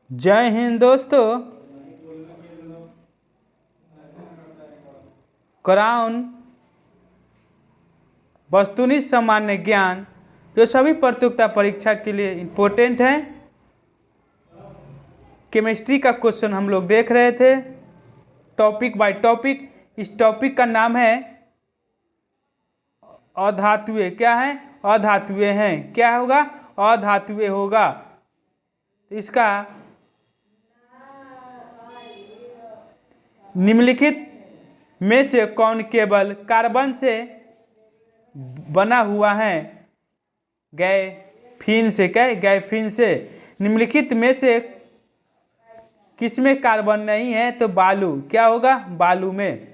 जय हिंद दोस्तों। क्राउन वस्तुनिष्ठ सामान्य ज्ञान जो सभी प्रतियोगिता परीक्षा के लिए इम्पोर्टेंट है। केमिस्ट्री का क्वेश्चन हम लोग देख रहे थे टॉपिक बाय टॉपिक। इस टॉपिक का नाम है अधातुएं। क्या है? अधातुएं हैं। क्या होगा? अधातुएं होगा। इसका निम्नलिखित में से कौन केवल कार्बन से बना हुआ है? गैफीन से। क्या? गैफीन से। निम्नलिखित में से किसमें कार्बन नहीं है? तो बालू। क्या होगा? बालू में।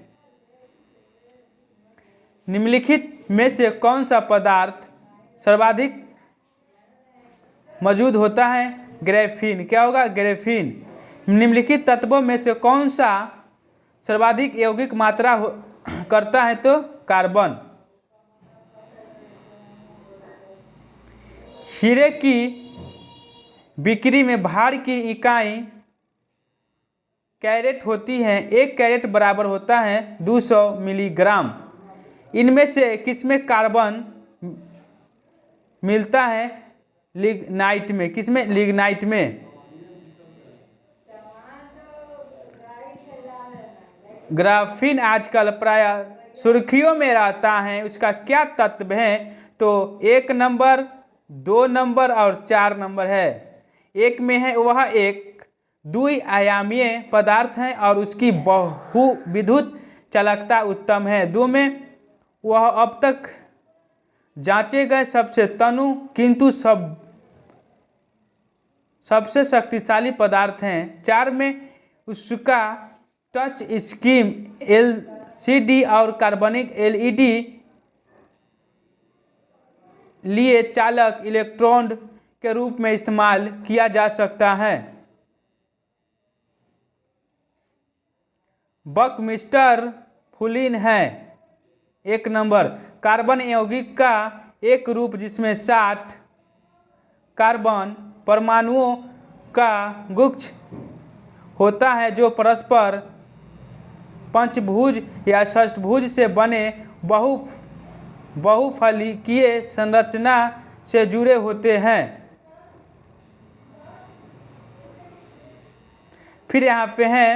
निम्नलिखित में से कौन सा पदार्थ सर्वाधिक मौजूद होता है? ग्रेफीन। क्या होगा? ग्रेफीन। निम्नलिखित तत्वों में से कौन सा सर्वाधिक यौगिक मात्रा करता है? तो कार्बन। हीरे की बिक्री में भार की इकाई कैरेट होती है। एक कैरेट बराबर होता है 200 मिलीग्राम। इनमें से किसमें कार्बन मिलता है? लिग्नाइट में। किसमें? लिग्नाइट में। ग्राफीन आजकल प्राय सुर्खियों में रहता है। उसका क्या तत्व है? तो 1 नंबर, 2 नंबर और 4 नंबर है। एक में है वह एक द्विआयामीय पदार्थ है और उसकी बहुविद्युत चालकता उत्तम है। 2 में वह अब तक जांचे गए सबसे तनु किंतु सबसे शक्तिशाली पदार्थ हैं। 4 में उसका टच स्क्रीन एलसीडी और कार्बनिक एलईडी लिए चालक इलेक्ट्रोड के रूप में इस्तेमाल किया जा सकता है। बकमिस्टर फुलिन है। 1 नंबर कार्बन यौगिक का एक रूप जिसमें 60 कार्बन परमाणुओं का गुच्छ होता है जो परस्पर पंचभुज या षष्ठभुज से बने बहुफलकीय संरचना से जुड़े होते हैं। फिर यहाँ पे है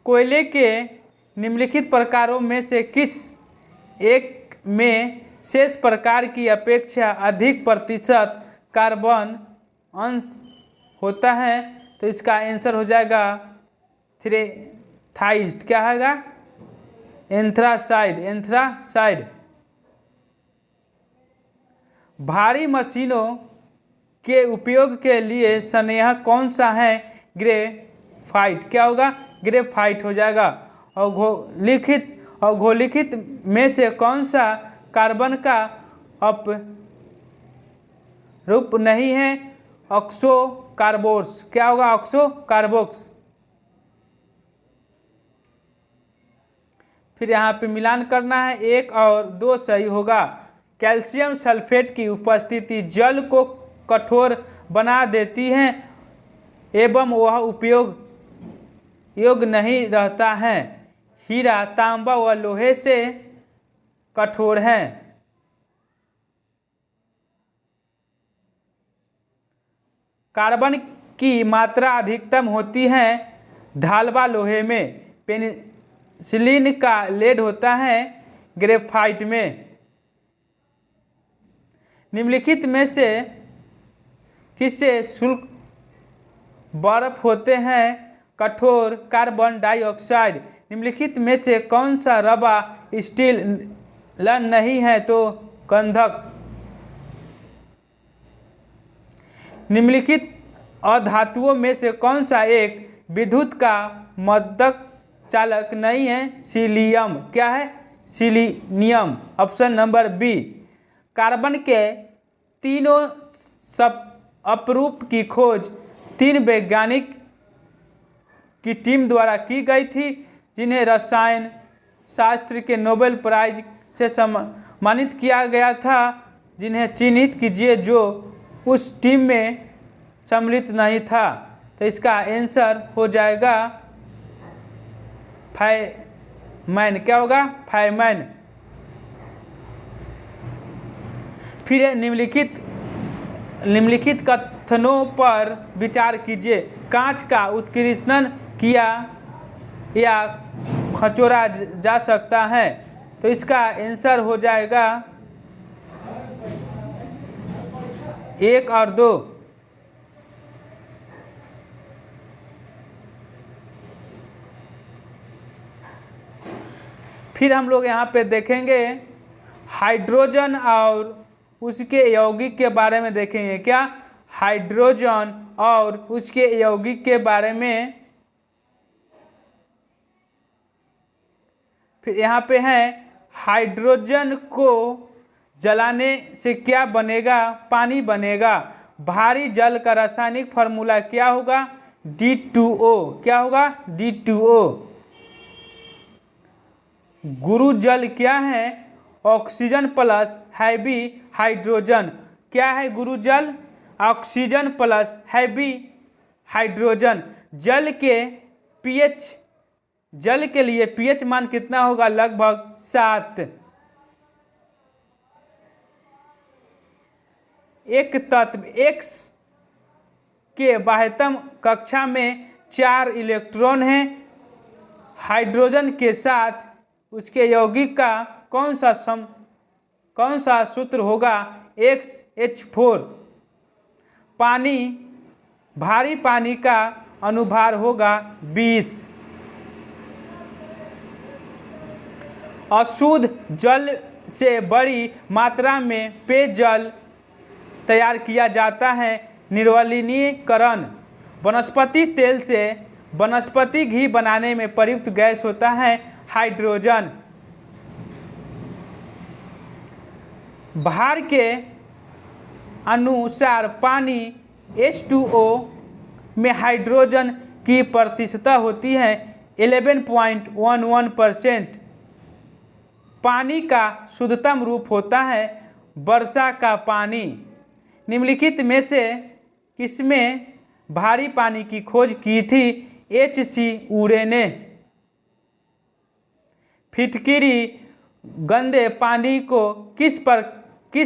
कोयले के निम्नलिखित प्रकारों में से किस एक में शेष प्रकार की अपेक्षा अधिक प्रतिशत कार्बन अंश होता है? तो इसका आंसर हो जाएगा थ्रेथाइड। क्या होगा? एंथ्रासाइड। एंथ्रासाइड। भारी मशीनों के उपयोग के लिए स्नेह कौन सा है? ग्रेफाइट। क्या होगा? ग्रेफाइट हो जाएगा। अवघोलिखित में से कौन सा कार्बन का अपरूप नहीं है? ऑक्सो कार्बोक्स। क्या होगा? ऑक्सो कार्बोक्स। फिर यहाँ पे मिलान करना है। 1 और 2 सही होगा। कैल्शियम सल्फेट की उपस्थिति जल को कठोर बना देती है एवं वह उपयोग योग्य नहीं रहता है। हीरा, तांबा व लोहे से कठोर है। कार्बन की मात्रा अधिकतम होती है ढालवा लोहे में। पेनिसिलिन का लेड होता है ग्रेफाइट में। निम्नलिखित में से किससे शुष्क बर्फ होते हैं? कठोर। Carbon dioxide. निम्नलिखित में से कौन सा रबा स्टील नहीं है? तो गंधक। निम्नलिखित अधातुओं में से कौन सा एक विद्युत का मद्दक चालक नहीं है? सीलियम। क्या है? Selenium. Option number B. Carbon के तीनों अपरूप की खोज 3 वैज्ञानिक की टीम द्वारा की गई थी जिन्हें रसायन शास्त्र के नोबेल प्राइज से सम्मानित किया गया था। जिन्हें चिन्हित कीजिए जो उस टीम में सम्मिलित नहीं था। तो इसका आंसर हो जाएगा फाइमैन। क्या होगा? फाइमैन। फिर निम्नलिखित कथनों पर विचार कीजिए। कांच का उत्कीर्षण किया या खचोरा जा सकता है। तो इसका आंसर हो जाएगा 1 और 2। फिर हम लोग यहाँ पे देखेंगे हाइड्रोजन और उसके यौगिक के बारे में देखेंगे। क्या? हाइड्रोजन और उसके यौगिक के बारे में। फिर यहाँ पे है हाइड्रोजन को जलाने से क्या बनेगा? पानी बनेगा। भारी जल का रासायनिक फॉर्मूला क्या होगा? D2O। क्या होगा? D2O। गुरु जल क्या है? Oxygen plus heavy hydrogen. क्या है गुरु जल? Oxygen plus heavy hydrogen. जल के लिए pH मान कितना होगा? लगभग 7। एक तत्व X के बाह्यतम कक्षा में 4 इलेक्ट्रॉन हैं। हाइड्रोजन के साथ उसके यौगिक का कौन सा सूत्र होगा? XH4। भारी पानी का अनुभार होगा 20। अशुद्ध जल से बड़ी मात्रा में पेयजल तैयार किया जाता है। निर्वलीनीकरण। वनस्पति तेल से वनस्पति घी बनाने में प्रयुक्त गैस होता है हाइड्रोजन। भार के अनुसार पानी H2O में हाइड्रोजन की प्रतिशतता होती है 11.11%। पानी का शुद्धतम रूप होता है वर्षा का पानी। निम्नलिखित में से किसमें भारी पानी की खोज की थी? H.C. उरे ने। फिटकिरी गंदे पानी को किस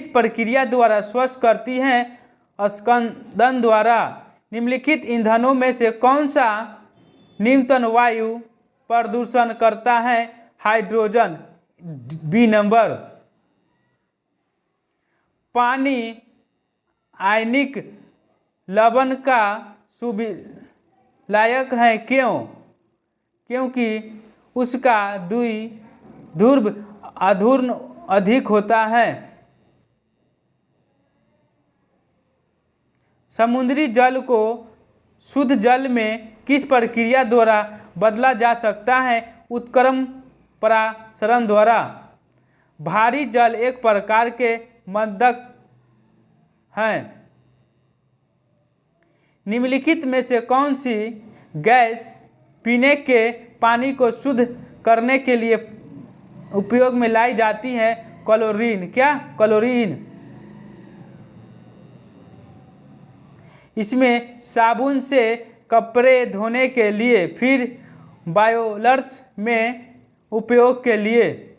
प्रक्रिया द्वारा स्वच्छ करती है? स्कंदन द्वारा। निम्नलिखित ईंधनों में से कौन सा न्यूनतम वायु प्रदूषण करता है? हाइड्रोजन। B number. पानी आयनिक लवण का सुविलायक है। क्यों? क्योंकि उसका द्विध्रुव आघूर्ण अधिक होता है। समुद्री जल को शुद्ध जल में किस प्रक्रिया द्वारा बदला जा सकता है? उत्क्रमण परासरण द्वारा। भारी जल एक प्रकार के मद्यक हैं। निम्नलिखित में से कौन सी गैस पीने के पानी को शुद्ध करने के लिए उपयोग में लाई जाती है? क्लोरीन। क्या? क्लोरीन। इसमें साबुन से कपड़े धोने के लिए, फिर बॉयलर्स में उपयोग के लिए।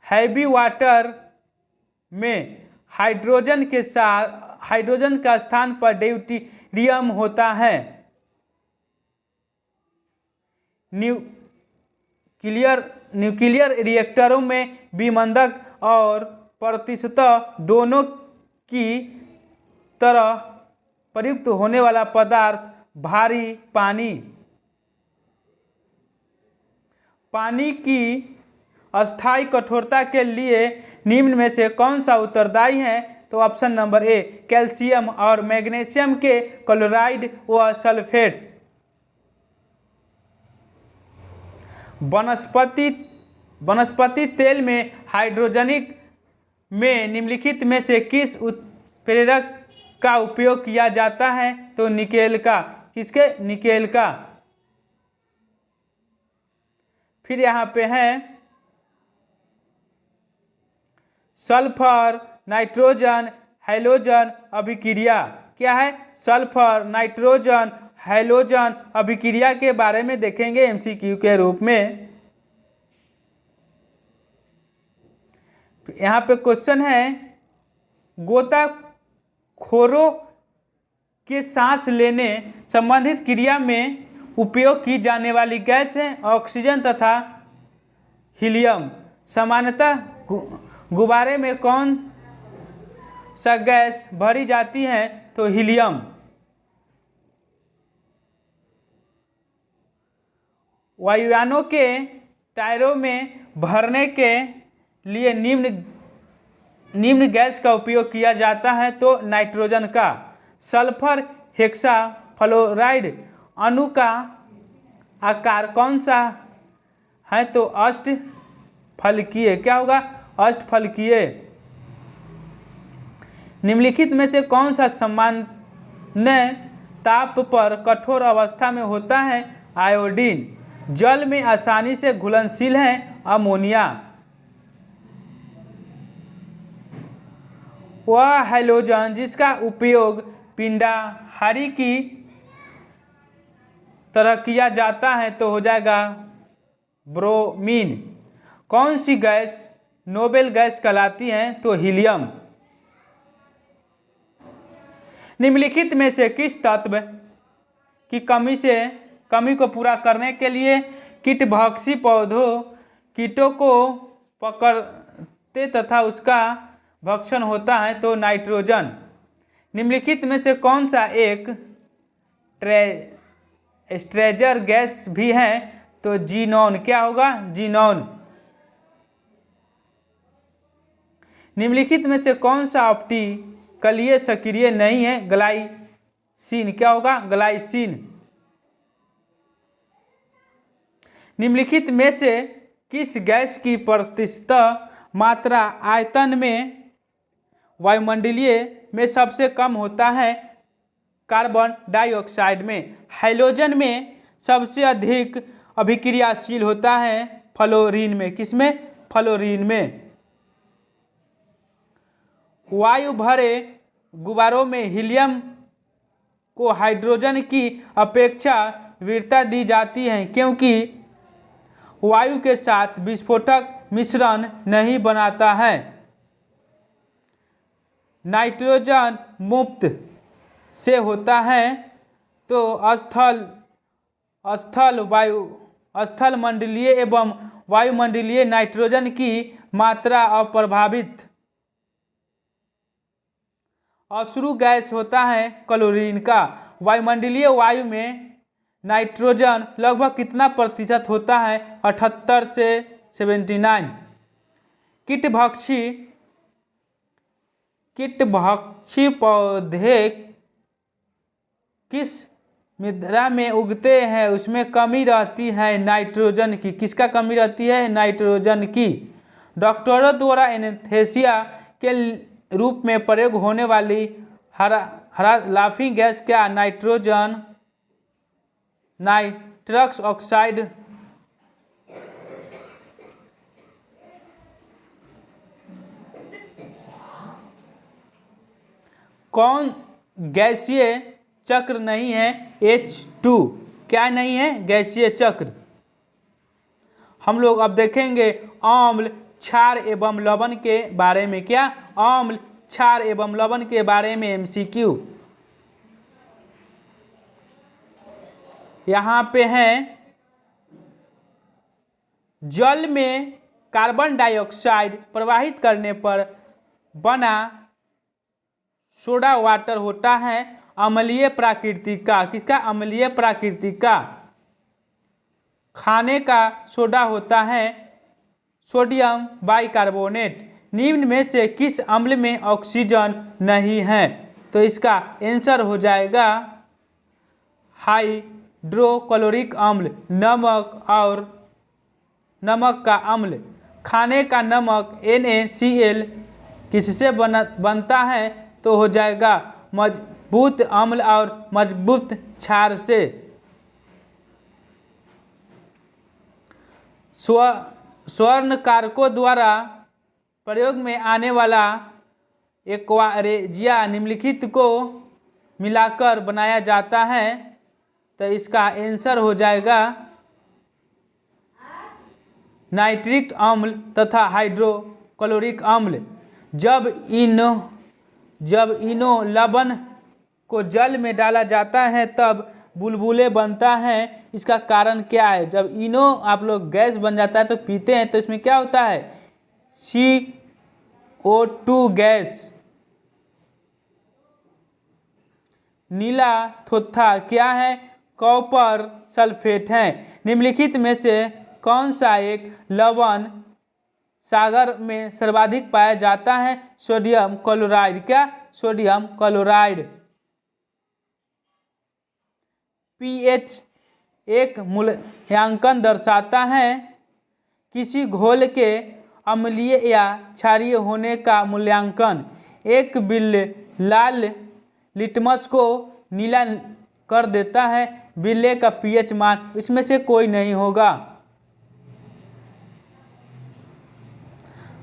हैवी वाटर में हाइड्रोजन का स्थान पर ड्यूटेरियम होता है। न्यूक्लियर रिएक्टरों में विमंदक और प्रतिशतता दोनों की तरह प्रयुक्त होने वाला पदार्थ भारी पानी की अस्थायी कठोरता के लिए निम्न में से कौन सा उत्तरदायी है? तो ऑप्शन नंबर ए कैल्शियम और मैग्नीशियम के क्लोराइड व सल्फेट्स। वनस्पति तेल में हाइड्रोजनिक में निम्नलिखित में से किस उत्प्रेरक का उपयोग किया जाता है? तो निकेल का। किसके? निकेल का। फिर यहाँ पे है सल्फर नाइट्रोजन हैलोजन अभिक्रिया। क्या है? सल्फर, नाइट्रोजन, हैलोजन अभिक्रिया के बारे में देखेंगे एमसीक्यू के रूप में। यहाँ पे क्वेश्चन है, गोताखोरों के सांस लेने संबंधित क्रिया में उपयोग की जाने वाली गैस है ऑक्सीजन तथा हीलियम। सामान्यतः गुब्बारे में कौन सा गैस भरी जाती है? तो हीलियम। वायुयानों के टायरों में भरने के लिए निम्न गैस का उपयोग किया जाता है तो नाइट्रोजन का। सल्फर हेक्साफ्लोराइड अणु का आकार कौन सा है? तो अष्टफलकीय। क्या होगा? अष्टफलकीय। निम्नलिखित में से कौन सा सामान्य ताप पर कठोर अवस्था में होता है? आयोडीन। जल में आसानी से घुलनशील है? अमोनिया। वह हैलोजन जिसका उपयोग पिंडाहारी की तरह किया जाता है तो हो जाएगा ब्रोमीन। कौन सी गैस नोबेल गैस कहलाती है? तो हीलियम। निम्नलिखित में से किस तत्व की कमी को पूरा करने के लिए कीटभक्षी पौधों कीटों को पकड़ते तथा उसका भक्षण होता है? तो नाइट्रोजन। निम्नलिखित में से कौन सा एक स्ट्रेजर गैस भी है? तो जीनॉन। क्या होगा? जीनॉन। निम्नलिखित में से कौन सा ऑप्टिकलीय सक्रिय नहीं है? ग्लाइसिन। क्या होगा? ग्लाइसिन। निम्नलिखित में से किस गैस की प्रतिशत मात्रा आयतन में वायुमंडलीय में सबसे कम होता है? कार्बन डाइऑक्साइड में। हैलोजन में सबसे अधिक अभिक्रियाशील होता है? फ्लोरीन में। किसमें? फ्लोरीन में। वायु भरे गुब्बारों में हीलियम को हाइड्रोजन की अपेक्षा वीरता दी जाती है क्योंकि वायु के साथ विस्फोटक मिश्रण नहीं बनाता है। नाइट्रोजन मुक्त से होता है तो स्थल मंडलीय एवं वायुमंडलीय नाइट्रोजन की मात्रा अप्रभावित अश्रु गैस होता है क्लोरीन का। वायुमंडलीय वायु में नाइट्रोजन लगभग कितना प्रतिशत होता है? 78 से 79। कीटभक्षी पौधे किस मृदा में उगते हैं? उसमें कमी रहती है नाइट्रोजन की। किसका कमी रहती है? नाइट्रोजन की। डॉक्टरों द्वारा एनेस्थीसिया के रूप में प्रयोग होने वाली हरा लाफिंग गैस क्या? Nitrogen nitrous oxide. कौन गैसीय चक्र नहीं है? H2। क्या नहीं है? गैसीय चक्र। हम लोग अब देखेंगे अम्ल, क्षार एवं लवण के बारे में। क्या? अम्ल, क्षार एवं लवण के बारे में एमसीक्यू। यहाँ पे है, जल में कार्बन डाइऑक्साइड प्रवाहित करने पर बना सोडा वाटर होता है अम्लीय प्रकृति का। किसका? अम्लीय प्रकृति का। खाने का सोडा होता है सोडियम बाइकार्बोनेट। निम्न में से किस अम्ल में ऑक्सीजन नहीं है? तो इसका आंसर हो जाएगा हाइड्रोक्लोरिक अम्ल। नमक और नमक का अम्ल। खाने का नमक NaCl किससे बनता है? तो हो जाएगा मजबूत अम्ल और मजबूत क्षार से। स्वर्ण कारकों द्वारा प्रयोग में आने वाला एक्वारेजिया निम्नलिखित को मिलाकर बनाया जाता है? तो इसका आंसर हो जाएगा नाइट्रिक अम्ल तथा हाइड्रोक्लोरिक अम्ल। जब इनो लवण को जल में डाला जाता है तब बुलबुले बनता है। इसका कारण क्या है? जब इनो आप लोग गैस बन जाता है तो पीते हैं तो इसमें क्या होता है? CO2 gas. नीला थोथा क्या है? कॉपर सल्फेट है। निम्नलिखित में से कौन सा एक लवण सागर में सर्वाधिक पाया जाता है? Sodium chloride. क्या? Sodium chloride. पीएच एक मूल्यांकन दर्शाता है। किसी घोल के अम्लीय या क्षारीय होने का मूल्यांकन। एक बिल्ले लाल लिटमस को नीला कर देता है। बिल्ले का पीएच मान इसमें से कोई नहीं होगा।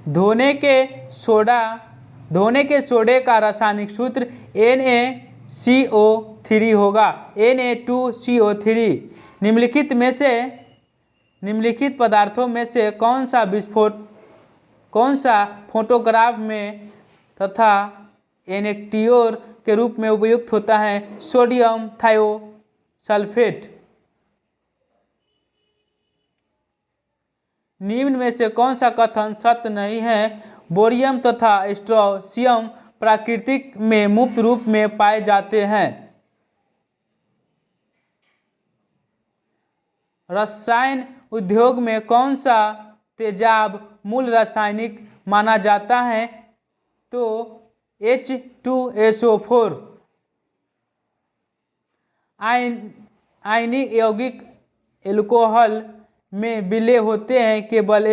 धोने के सोडे का रासायनिक सूत्र Na2CO3 होगा। Na2CO3। निम्नलिखित पदार्थों में से कौन सा फोटोग्राफ में तथा एनेक्टियोर के रूप में उपयुक्त होता है? Sodium thiosulphate. निम्न में से कौन सा कथन सत्य नहीं है? बोरियम तथा स्ट्रोंशियम प्राकृतिक में मुक्त रूप में पाए जाते हैं। रसायन उद्योग में कौन सा तेजाब मूल रासायनिक माना जाता है? तो H2SO4। आयनिक यौगिक एल्कोहल में विलय होते हैं केवल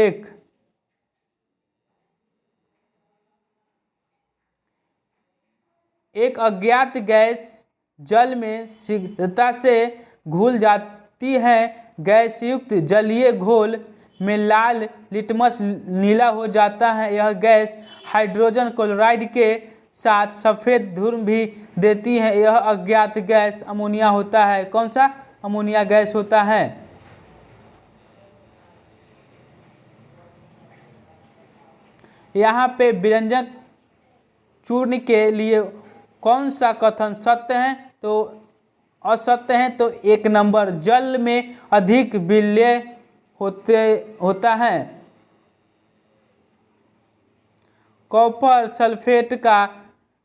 एक अज्ञात गैस जल में शीघ्रता से घुल जाती है। गैस युक्त जलीय घोल में लाल लिटमस नीला हो जाता है। यह गैस हाइड्रोजन क्लोराइड के साथ सफ़ेद धूम भी देती है। यह अज्ञात गैस अमोनिया होता है। कौन सा? अमोनिया गैस होता है। यहाँ पे व्यंजक चूर्ण के लिए कौन सा कथन सत्य है? तो असत्य है। तो 1 नंबर, जल में अधिक विलय होता है। कॉपर सल्फेट का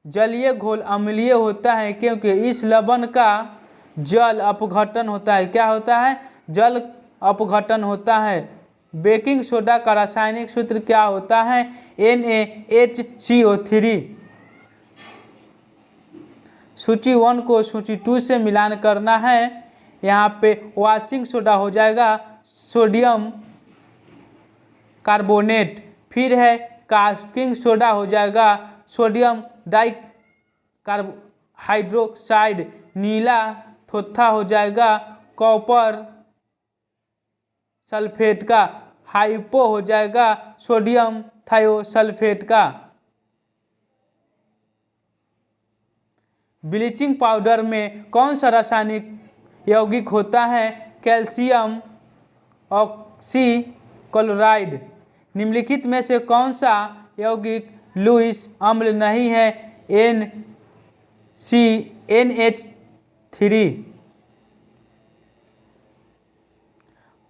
जलीय घोल अम्लीय होता है क्योंकि इस लवण का जल अपघटन होता है। क्या होता है? जल अपघटन होता है। बेकिंग सोडा का रासायनिक सूत्र क्या होता है? NaHCO3। सूची 1 को सूची 2 से मिलान करना है। यहाँ पे वॉशिंग सोडा हो जाएगा सोडियम कार्बोनेट। फिर है कास्टिंग सोडा हो जाएगा सोडियम हाइड्रोक्साइड। नीला थोथा हो जाएगा कॉपर सल्फेट का। हाइपो हो जाएगा सोडियम थायोसल्फेट का। ब्लीचिंग पाउडर में कौन सा रासायनिक यौगिक होता है? Calcium oxychloride. निम्नलिखित में से कौन सा यौगिक लुईस अम्ल नहीं है? NH3।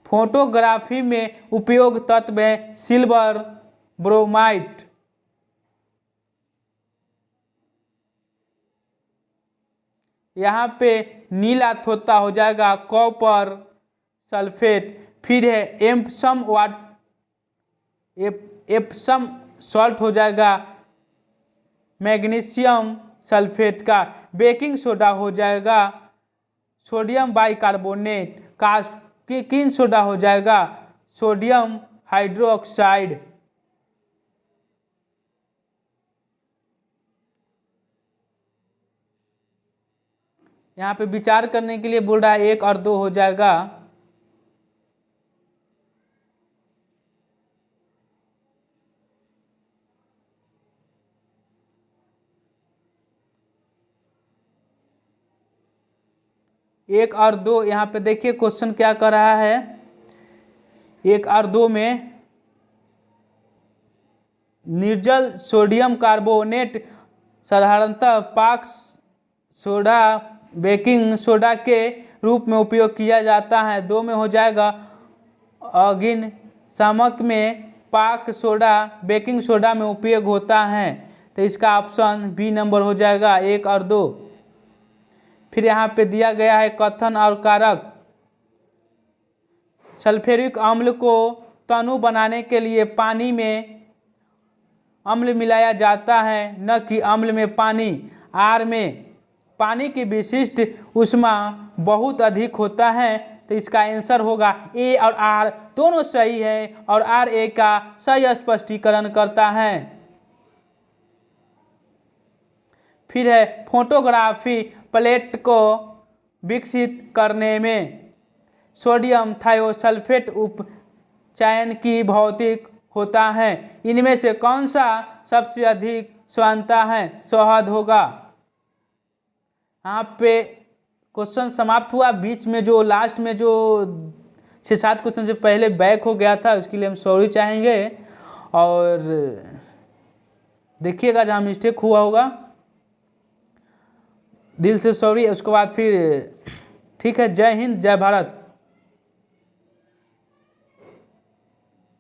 फोटोग्राफी में उपयोग तत्व है सिल्वर ब्रोमाइड। यहाँ पे नीला थोथा हो जाएगा कॉपर सल्फेट। फिर है एप्सम सॉल्ट हो जाएगा मैग्नीशियम सल्फेट का। बेकिंग सोडा हो जाएगा सोडियम बाइकार्बोनेट। कास्टिंग सोडा हो जाएगा सोडियम हाइड्रोक्साइड। यहाँ पे विचार करने के लिए बोल रहा है 1 और 2 हो जाएगा। 1 और 2, यहाँ पे देखिए क्वेश्चन क्या कर रहा है। 1 और 2 में निर्जल सोडियम कार्बोनेट साधारणतः पाक सोडा बेकिंग सोडा के रूप में उपयोग किया जाता है। 2 में हो जाएगा अग्निशामक में पाक सोडा बेकिंग सोडा में उपयोग होता है। तो इसका ऑप्शन बी नंबर हो जाएगा 1 और 2। फिर यहाँ पे दिया गया है कथन और कारक। सल्फ्यूरिक अम्ल को तनु बनाने के लिए पानी में अम्ल मिलाया जाता है, न कि अम्ल में पानी। आर में पानी की विशिष्ट ऊष्मा बहुत अधिक होता है। तो इसका आंसर होगा ए और आर दोनों सही है और आर ए का सही स्पष्टीकरण करता है। फिर है फोटोग्राफी प्लेट को विकसित करने में सोडियम थायोसल्फेट उपचयन की भौतिक होता है। इनमें से कौन सा सबसे अधिक स्वांता है? शहद होगा। यहाँ पे क्वेश्चन समाप्त हुआ। बीच में जो लास्ट में जो 6-7 क्वेश्चन से पहले बैक हो गया था उसके लिए हम सॉरी चाहेंगे और देखिएगा जहाँ मिस्टेक हुआ होगा दिल से सॉरी। उसके बाद फिर ठीक है। जय हिंद, जय भारत।